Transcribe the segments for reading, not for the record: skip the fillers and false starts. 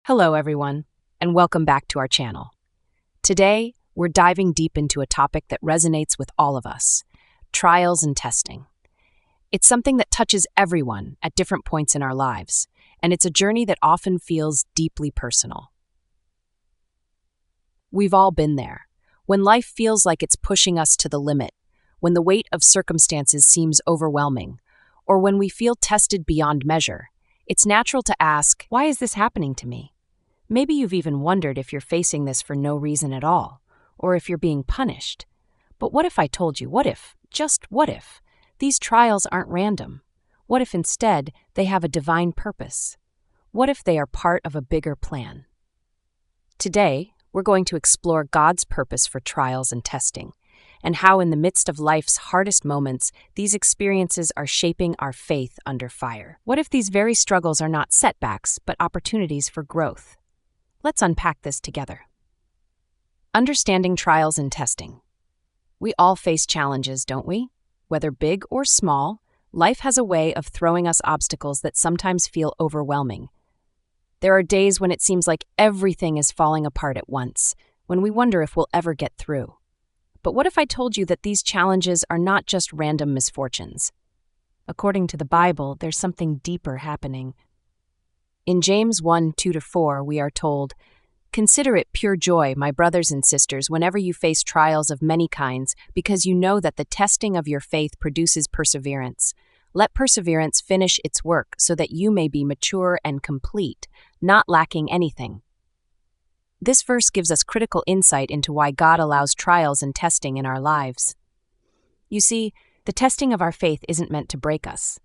Hello, everyone, and welcome back to our channel. Today, we're diving deep into a topic that resonates with all of us: trials and testing. It's something that touches everyone at different points in our lives, and it's a journey that often feels deeply personal. We've all been there, when life feels like it's pushing us to the limit, when the weight of circumstances seems overwhelming, or when we feel tested beyond measure. It's natural to ask, why is this happening to me? Maybe you've even wondered if you're facing this for no reason at all, or if you're being punished. But what if I told you, just what if, these trials aren't random? What if instead they have a divine purpose? What if they are part of a bigger plan? Today, we're going to explore God's purpose for trials and testing, and how in the midst of life's hardest moments, these experiences are shaping our faith under fire. What if these very struggles are not setbacks, but opportunities for growth? Let's unpack this together. Understanding trials and testing. We all face challenges, don't we? Whether big or small, life has a way of throwing us obstacles that sometimes feel overwhelming. There are days when it seems like everything is falling apart at once, when we wonder if we'll ever get through. But what if I told you that these challenges are not just random misfortunes? According to the Bible, there's something deeper happening. In James 1:2-4, we are told, "Consider it pure joy, my brothers and sisters, whenever you face trials of many kinds, because you know that the testing of your faith produces perseverance. Let perseverance finish its work, so that you may be mature and complete, not lacking anything." This verse gives us critical insight into why God allows trials and testing in our lives. You see, the testing of our faith isn't meant to break us.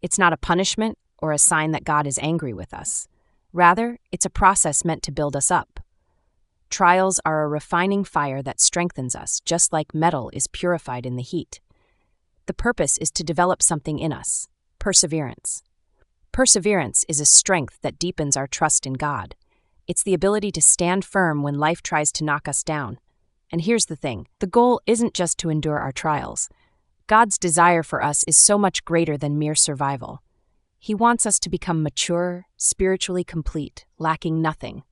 It's not a punishment or a sign that God is angry with us. Rather, it's a process meant to build us up. Trials are a refining fire that strengthens us, just like metal is purified in the heat. The purpose is to develop something in us: perseverance. Perseverance is a strength that deepens our trust in God. It's the ability to stand firm when life tries to knock us down. And here's the thing: the goal isn't just to endure our trials. God's desire for us is so much greater than mere survival. He wants us to become mature, spiritually complete, lacking nothing.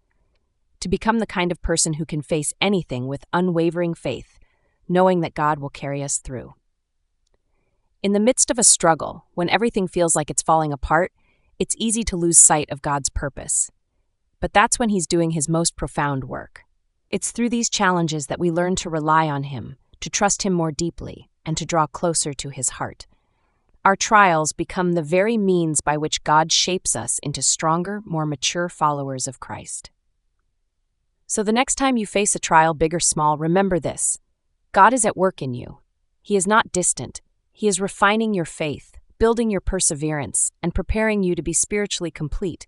To become the kind of person who can face anything with unwavering faith, knowing that God will carry us through. In the midst of a struggle, when everything feels like it's falling apart, it's easy to lose sight of God's purpose. But that's when He's doing His most profound work. It's through these challenges that we learn to rely on Him, to trust Him more deeply, and to draw closer to His heart. Our trials become the very means by which God shapes us into stronger, more mature followers of Christ. So the next time you face a trial, big or small, remember this: God is at work in you. He is not distant. He is refining your faith, building your perseverance, and preparing you to be spiritually complete.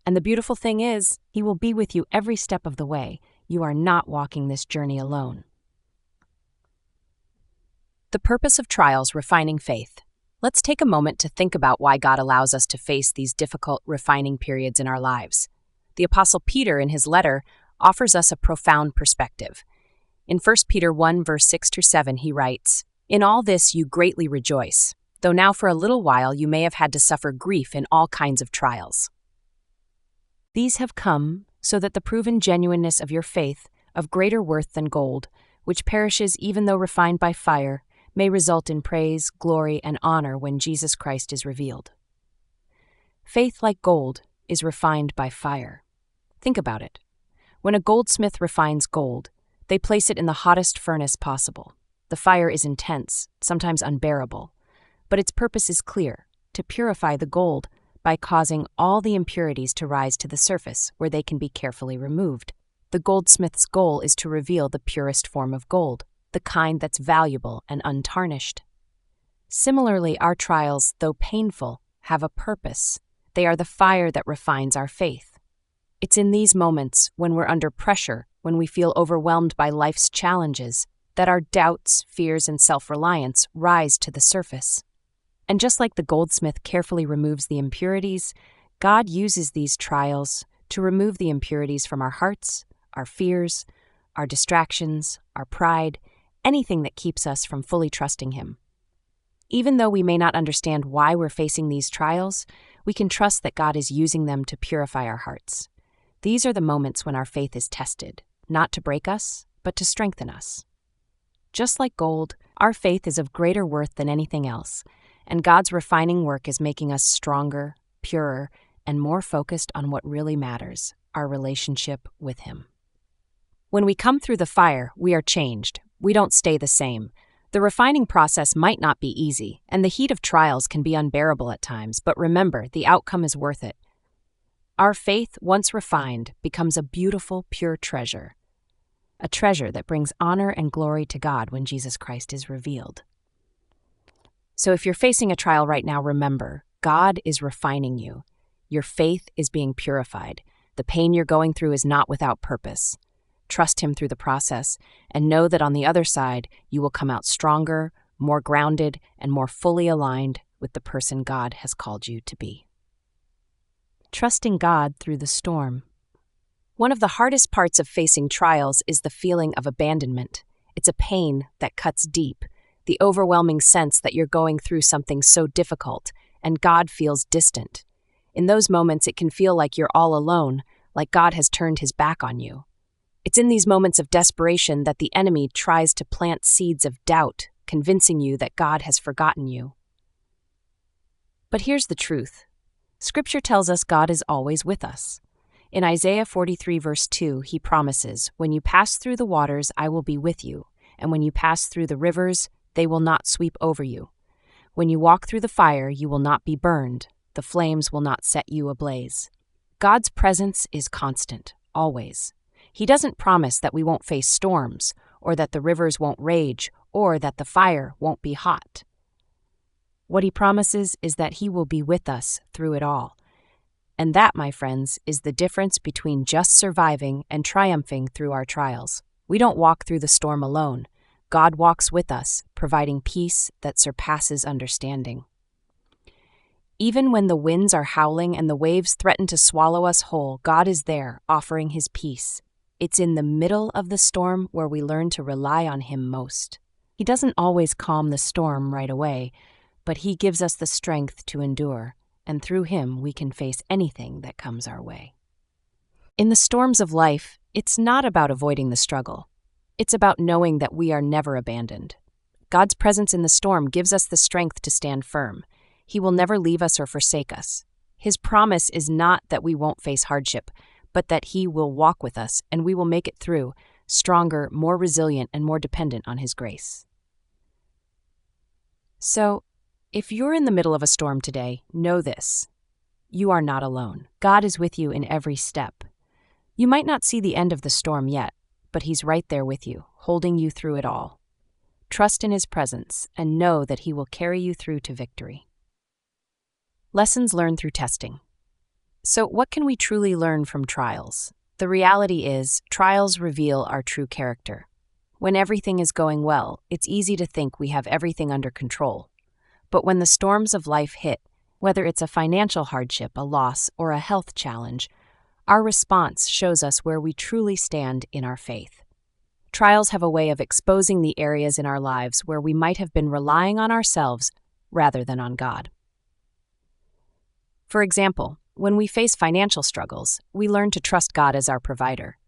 And the beautiful thing is, He will be with you every step of the way. You are not walking this journey alone. The purpose of trials: refining faith. Let's take a moment to think about why God allows us to face these difficult, refining periods in our lives. The Apostle Peter, in his letter, offers us a profound perspective. In 1 Peter 1, verse 6-7, he writes, "In all this you greatly rejoice, though now for a little while you may have had to suffer grief in all kinds of trials. These have come so that the proven genuineness of your faith, of greater worth than gold, which perishes even though refined by fire, may result in praise, glory, and honor when Jesus Christ is revealed." Faith, like gold, is refined by fire. Think about it. When a goldsmith refines gold, they place it in the hottest furnace possible. The fire is intense, sometimes unbearable, but its purpose is clear: to purify the gold by causing all the impurities to rise to the surface, where they can be carefully removed. The goldsmith's goal is to reveal the purest form of gold, the kind that's valuable and untarnished. Similarly, our trials, though painful, have a purpose. They are the fire that refines our faith. It's in these moments, when we're under pressure, when we feel overwhelmed by life's challenges, that our doubts, fears, and self-reliance rise to the surface. And just like the goldsmith carefully removes the impurities, God uses these trials to remove the impurities from our hearts, our fears, our distractions, our pride, anything that keeps us from fully trusting Him. Even though we may not understand why we're facing these trials, we can trust that God is using them to purify our hearts. These are the moments when our faith is tested, not to break us, but to strengthen us. Just like gold, our faith is of greater worth than anything else, and God's refining work is making us stronger, purer, and more focused on what really matters, our relationship with Him. When we come through the fire, we are changed. We don't stay the same. The refining process might not be easy, and the heat of trials can be unbearable at times, but remember, the outcome is worth it. Our faith, once refined, becomes a beautiful, pure treasure. A treasure that brings honor and glory to God when Jesus Christ is revealed. So if you're facing a trial right now, remember, God is refining you. Your faith is being purified. The pain you're going through is not without purpose. Trust Him through the process, and know that on the other side, you will come out stronger, more grounded, and more fully aligned with the person God has called you to be. Trusting God through the storm. One of the hardest parts of facing trials is the feeling of abandonment. It's a pain that cuts deep, the overwhelming sense that you're going through something so difficult, and God feels distant. In those moments, it can feel like you're all alone, like God has turned His back on you. It's in these moments of desperation that the enemy tries to plant seeds of doubt, convincing you that God has forgotten you. But here's the truth. Scripture tells us God is always with us. In Isaiah 43 verse 2, He promises, "When you pass through the waters, I will be with you, and when you pass through the rivers, they will not sweep over you. When you walk through the fire, you will not be burned. The flames will not set you ablaze." God's presence is constant, always. He doesn't promise that we won't face storms, or that the rivers won't rage, or that the fire won't be hot. What He promises is that He will be with us through it all. And that, my friends, is the difference between just surviving and triumphing through our trials. We don't walk through the storm alone. God walks with us, providing peace that surpasses understanding. Even when the winds are howling and the waves threaten to swallow us whole, God is there, offering His peace. It's in the middle of the storm where we learn to rely on Him most. He doesn't always calm the storm right away, but He gives us the strength to endure, and through Him we can face anything that comes our way. In the storms of life, it's not about avoiding the struggle. It's about knowing that we are never abandoned. God's presence in the storm gives us the strength to stand firm. He will never leave us or forsake us. His promise is not that we won't face hardship, but that He will walk with us and we will make it through, stronger, more resilient, and more dependent on His grace. So, if you're in the middle of a storm today, know this. You are not alone. God is with you in every step. You might not see the end of the storm yet, but He's right there with you, holding you through it all. Trust in His presence and know that He will carry you through to victory. Lessons learned through testing. So, what can we truly learn from trials? The reality is, trials reveal our true character. When everything is going well, it's easy to think we have everything under control. But when the storms of life hit, whether it's a financial hardship, a loss, or a health challenge, our response shows us where we truly stand in our faith. Trials have a way of exposing the areas in our lives where we might have been relying on ourselves rather than on God. For example, when we face financial struggles, we learn to trust God as our provider.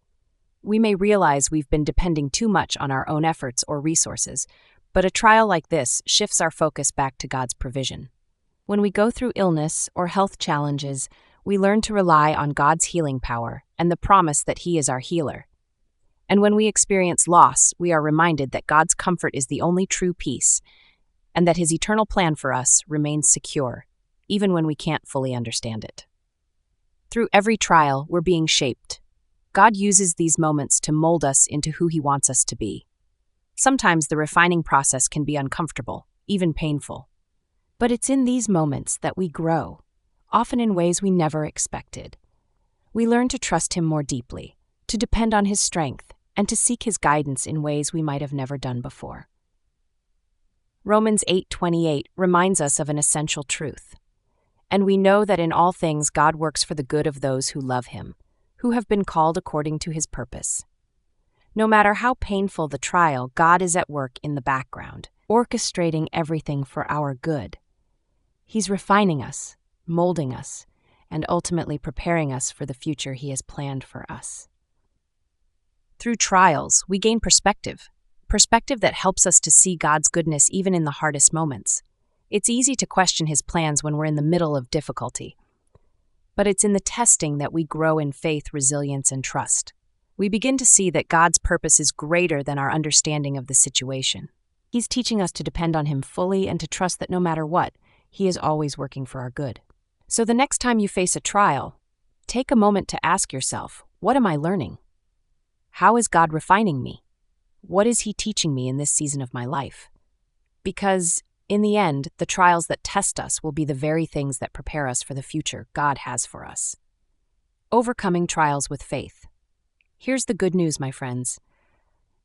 We may realize we've been depending too much on our own efforts or resources, but a trial like this shifts our focus back to God's provision. When we go through illness or health challenges, we learn to rely on God's healing power and the promise that He is our healer. And when we experience loss, we are reminded that God's comfort is the only true peace, and that His eternal plan for us remains secure, even when we can't fully understand it. Through every trial, we're being shaped. God uses these moments to mold us into who He wants us to be. Sometimes the refining process can be uncomfortable, even painful. But it's in these moments that we grow, often in ways we never expected. We learn to trust Him more deeply, to depend on His strength, and to seek His guidance in ways we might have never done before. Romans 8:28 reminds us of an essential truth. And we know that in all things God works for the good of those who love Him, who have been called according to His purpose. No matter how painful the trial, God is at work in the background, orchestrating everything for our good. He's refining us, molding us, and ultimately preparing us for the future He has planned for us. Through trials, we gain perspective that helps us to see God's goodness even in the hardest moments. It's easy to question His plans when we're in the middle of difficulty, but it's in the testing that we grow in faith, resilience, and trust. We begin to see that God's purpose is greater than our understanding of the situation. He's teaching us to depend on Him fully and to trust that no matter what, He is always working for our good. So the next time you face a trial, take a moment to ask yourself, what am I learning? How is God refining me? What is He teaching me in this season of my life? Because in the end, the trials that test us will be the very things that prepare us for the future God has for us. Overcoming trials with faith. Here's the good news, my friends.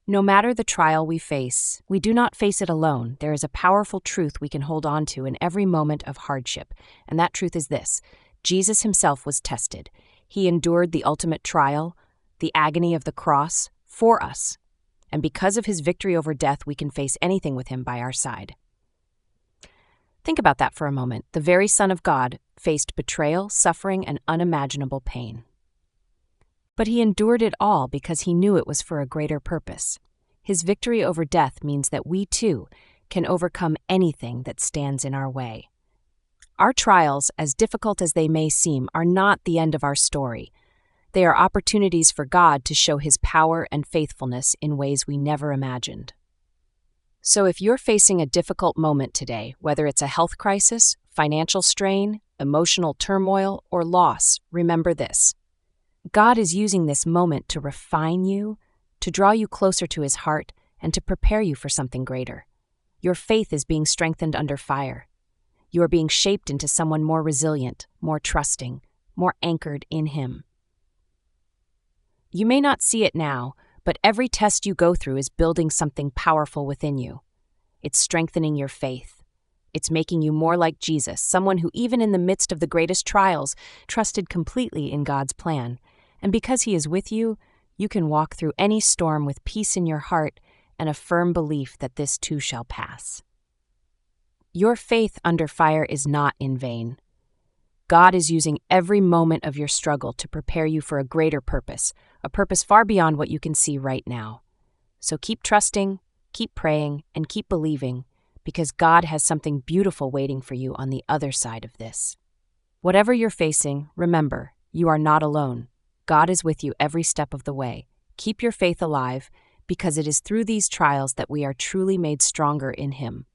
No matter the trial we face, we do not face it alone. There is a powerful truth we can hold on to in every moment of hardship, and that truth is this: Jesus Himself was tested. He endured the ultimate trial, the agony of the cross, for us. And because of His victory over death, we can face anything with Him by our side. Think about that for a moment. The very Son of God faced betrayal, suffering, and unimaginable pain. But He endured it all because He knew it was for a greater purpose. His victory over death means that we, too, can overcome anything that stands in our way. Our trials, as difficult as they may seem, are not the end of our story. They are opportunities for God to show His power and faithfulness in ways we never imagined. So if you're facing a difficult moment today, whether it's a health crisis, financial strain, emotional turmoil, or loss, remember this: God is using this moment to refine you, to draw you closer to His heart, and to prepare you for something greater. Your faith is being strengthened under fire. You are being shaped into someone more resilient, more trusting, more anchored in Him. You may not see it now, but every test you go through is building something powerful within you. It's strengthening your faith. It's making you more like Jesus, someone who, even in the midst of the greatest trials, trusted completely in God's plan. And because He is with you, you can walk through any storm with peace in your heart and a firm belief that this too shall pass. Your faith under fire is not in vain. God is using every moment of your struggle to prepare you for a greater purpose, a purpose far beyond what you can see right now. So keep trusting, keep praying, and keep believing, because God has something beautiful waiting for you on the other side of this. Whatever you're facing, remember, you are not alone. God is with you every step of the way. Keep your faith alive, because it is through these trials that we are truly made stronger in Him.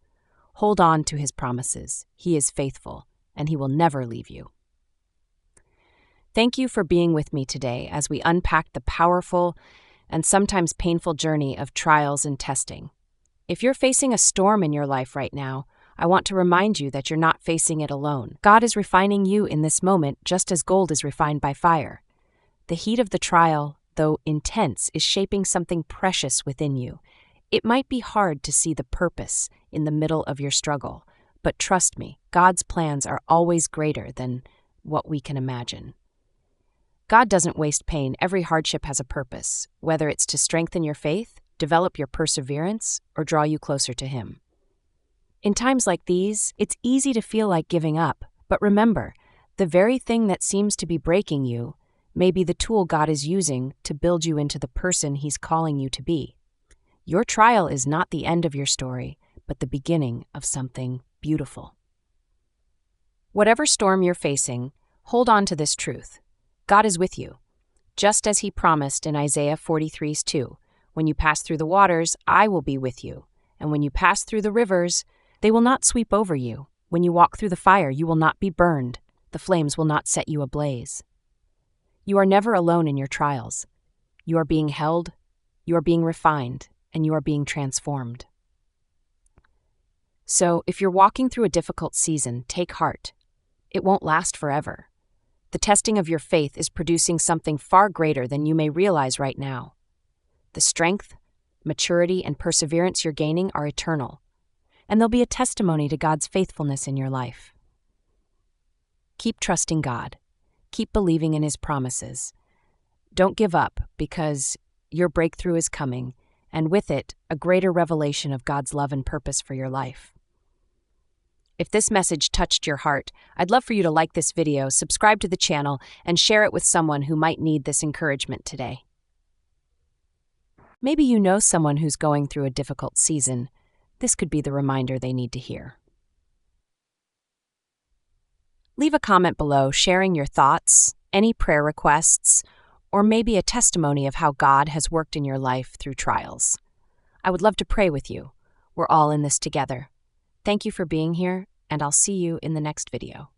Hold on to His promises. He is faithful, and He will never leave you. Thank you for being with me today as we unpack the powerful and sometimes painful journey of trials and testing. If you're facing a storm in your life right now, I want to remind you that you're not facing it alone. God is refining you in this moment just as gold is refined by fire. The heat of the trial, though intense, is shaping something precious within you. It might be hard to see the purpose in the middle of your struggle, but trust me, God's plans are always greater than what we can imagine. God doesn't waste pain. Every hardship has a purpose, whether it's to strengthen your faith, develop your perseverance, or draw you closer to Him. In times like these, it's easy to feel like giving up, but remember, the very thing that seems to be breaking you may be the tool God is using to build you into the person He's calling you to be. Your trial is not the end of your story, but the beginning of something beautiful. Whatever storm you're facing, hold on to this truth. God is with you, just as He promised in Isaiah 43:2. When you pass through the waters, I will be with you. And when you pass through the rivers, they will not sweep over you. When you walk through the fire, you will not be burned. The flames will not set you ablaze. You are never alone in your trials. You are being held, you are being refined, and you are being transformed. So, if you're walking through a difficult season, take heart. It won't last forever. The testing of your faith is producing something far greater than you may realize right now. The strength, maturity, and perseverance you're gaining are eternal, and they'll be a testimony to God's faithfulness in your life. Keep trusting God. Keep believing in His promises. Don't give up, because your breakthrough is coming, and with it, a greater revelation of God's love and purpose for your life. If this message touched your heart, I'd love for you to like this video, subscribe to the channel, and share it with someone who might need this encouragement today. Maybe you know someone who's going through a difficult season. This could be the reminder they need to hear. Leave a comment below sharing your thoughts, any prayer requests, or maybe a testimony of how God has worked in your life through trials. I would love to pray with you. We're all in this together. Thank you for being here, and I'll see you in the next video.